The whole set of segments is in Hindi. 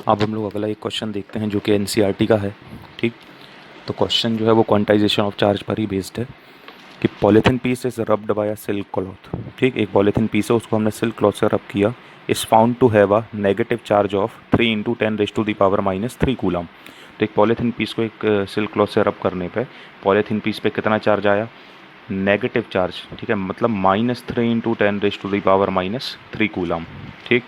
अब हम लोग अगला एक क्वेश्चन देखते हैं जो कि एनसीईआरटी का है। ठीक, तो क्वेश्चन जो है वो क्वांटाइजेशन ऑफ चार्ज पर ही बेस्ड है कि polythene piece is rubbed by a silk cloth. ठीक, एक पॉलीथीन पीस है, उसको हमने सिल्क क्लॉथ से रब किया। Is found to have a negative charge of 3 × 10⁻³ coulomb. तो एक पॉलीथीन पीस को एक सिल्क क्लॉथ से रब करने पे पॉलीथीन पीस पे कितना चार्ज आया? Negative charge. ठीक है, मतलब -3 × 10⁻³ कूलम। ठीक,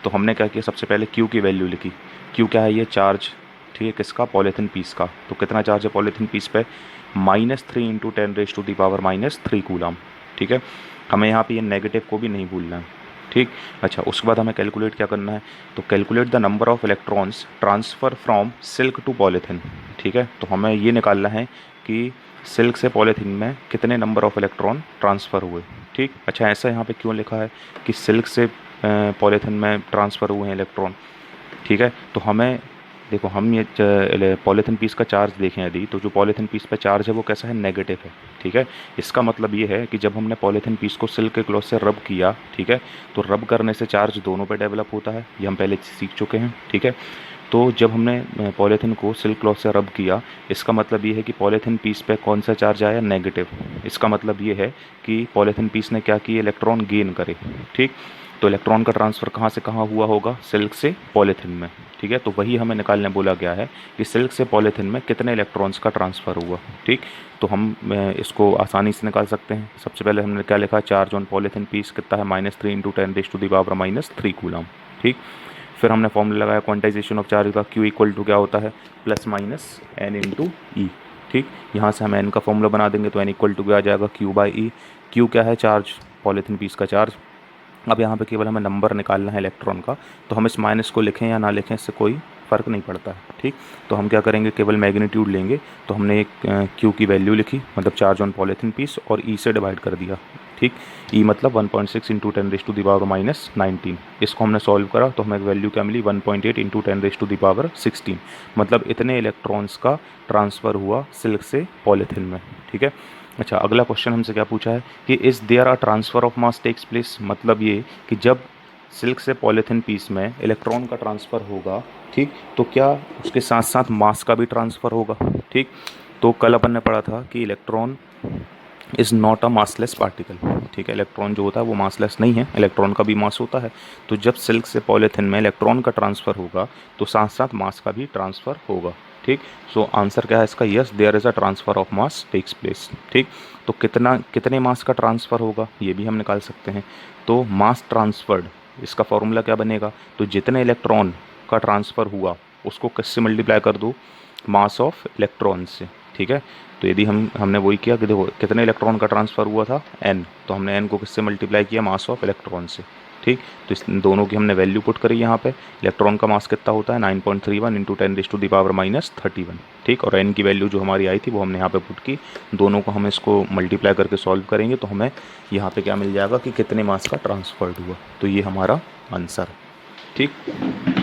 तो हमने क्या किया, सबसे पहले Q की वैल्यू लिखी। Q क्या है? ये चार्ज। ठीक है, किसका? पॉलीथीन पीस का। तो कितना चार्ज है पॉलीथीन पीस पे? -3 × 10⁻³ कूलम। ठीक है, हमें यहाँ पे ये नेगेटिव को भी नहीं भूलना है। ठीक, अच्छा, उसके बाद हमें कैलकुलेट क्या करना है? तो calculate the number of electrons transfer from silk to polythene. ठीक है, तो हमें ये निकालना है कि सिल्क से पॉलीथीन में कितने नंबर ऑफ इलेक्ट्रॉन ट्रांसफ़र हुए। ठीक, अच्छा, ऐसा यहाँ पे क्यों लिखा है कि सिल्क से पॉलीथीन में ट्रांसफ़र हुए हैं इलेक्ट्रॉन? ठीक है, तो हमें देखो, हम ये पॉलीथीन पीस का चार्ज देखें यदि, तो जो पॉलीथीन पीस पे चार्ज है वो कैसा है? नेगेटिव है। ठीक है, इसका मतलब ये है कि जब हमने पॉलीथीन पीस को सिल्क के क्लॉथ से रब किया, ठीक है, तो रब करने से चार्ज दोनों पे डेवलप होता है, ये हम पहले सीख चुके हैं। ठीक है, तो जब हमने पॉलीथीन को सिल्क क्लॉथ से रब किया, इसका मतलब ये है कि पॉलीथीन पीस पे कौन सा चार्ज आया? नेगेटिव। इसका मतलब ये है कि पॉलीथीन पीस ने क्या किए? इलेक्ट्रॉन गेन करे। ठीक, तो इलेक्ट्रॉन का ट्रांसफ़र कहाँ से कहाँ हुआ होगा? सिल्क से पॉलीथीन में। ठीक है, तो वही हमें निकालने बोला गया है कि सिल्क से पॉलीथीन में कितने इलेक्ट्रॉन्स का ट्रांसफ़र हुआ। ठीक, तो हम इसको आसानी से निकाल सकते हैं। सबसे पहले हमने क्या लिखा? चार्ज ऑन पॉलीथीन पीस कितना है? -3 × 10⁻³ कूलम। ठीक, फिर हमने फॉर्मूला लगाया क्वांटाइजेशन ऑफ चार्ज का। Q इक्वल टू क्या होता है? +- N × E। ठीक, यहाँ से हम N का फॉर्मूला बना देंगे तो N इक्वल टू क्या आ जाएगा? Q/E। Q क्या है? चार्ज, पॉलीथीन पीस का चार्ज। अब यहाँ पे केवल हमें नंबर निकालना है इलेक्ट्रॉन का, तो हम इस माइनस को लिखें या ना लिखें इससे कोई फ़र्क नहीं पड़ता है। ठीक, तो हम क्या करेंगे? केवल मैग्नीट्यूड लेंगे। तो हमने एक Q की वैल्यू लिखी, मतलब चार्ज ऑन पॉलीथीन पीस, और E से डिवाइड कर दिया। ठीक, E मतलब 1.6 × 10⁻19। इसको हमने सॉल्व करा तो हमें वैल्यू क्या मिली? 1.8 × 10⁻16। मतलब इतने इलेक्ट्रॉन्स का ट्रांसफ़र हुआ सिल्क से पॉलीथीन में। ठीक है, अच्छा, अगला क्वेश्चन हमसे क्या पूछा है कि is there a transfer of mass takes place. मतलब ये कि जब सिल्क से पॉलीथीन पीस में इलेक्ट्रॉन का ट्रांसफ़र होगा, ठीक, तो क्या उसके साथ साथ मास का भी ट्रांसफ़र होगा? ठीक, तो कल अपन ने पढ़ा था कि electron is not a massless particle. ठीक है, इलेक्ट्रॉन जो होता है वो मासलेस नहीं है, इलेक्ट्रॉन का भी मास होता है। तो जब सिल्क से पॉलीथीन में इलेक्ट्रॉन का ट्रांसफ़र होगा तो साथ साथ मास का भी ट्रांसफ़र होगा। ठीक, सो आंसर क्या है इसका? Yes, there is a transfer of mass takes place. ठीक, तो कितने मास का ट्रांसफ़र होगा ये भी हम निकाल सकते हैं। तो मास ट्रांसफर्ड, इसका फॉर्मूला क्या बनेगा? तो जितने इलेक्ट्रॉन का ट्रांसफ़र हुआ उसको किससे मल्टीप्लाई कर दो? मास ऑफ इलेक्ट्रॉन से। ठीक है, तो यदि हमने वही किया कि देखो कितने इलेक्ट्रॉन का ट्रांसफ़र हुआ था? n, तो हमने n को किससे मल्टीप्लाई किया? मास ऑफ इलेक्ट्रॉन से। ठीक, तो इस दोनों की हमने वैल्यू पुट करी यहाँ पे। इलेक्ट्रॉन का मास कितना होता है? 9.31 × 10⁻−31। ठीक, और n की वैल्यू जो हमारी आई थी वो हमने यहाँ पे पुट की। दोनों को हम इसको मल्टीप्लाई करके सॉल्व करेंगे तो हमें यहाँ पे क्या मिल जाएगा कि कितने मास का ट्रांसफर्ड हुआ। तो ये हमारा आंसर है। ठीक।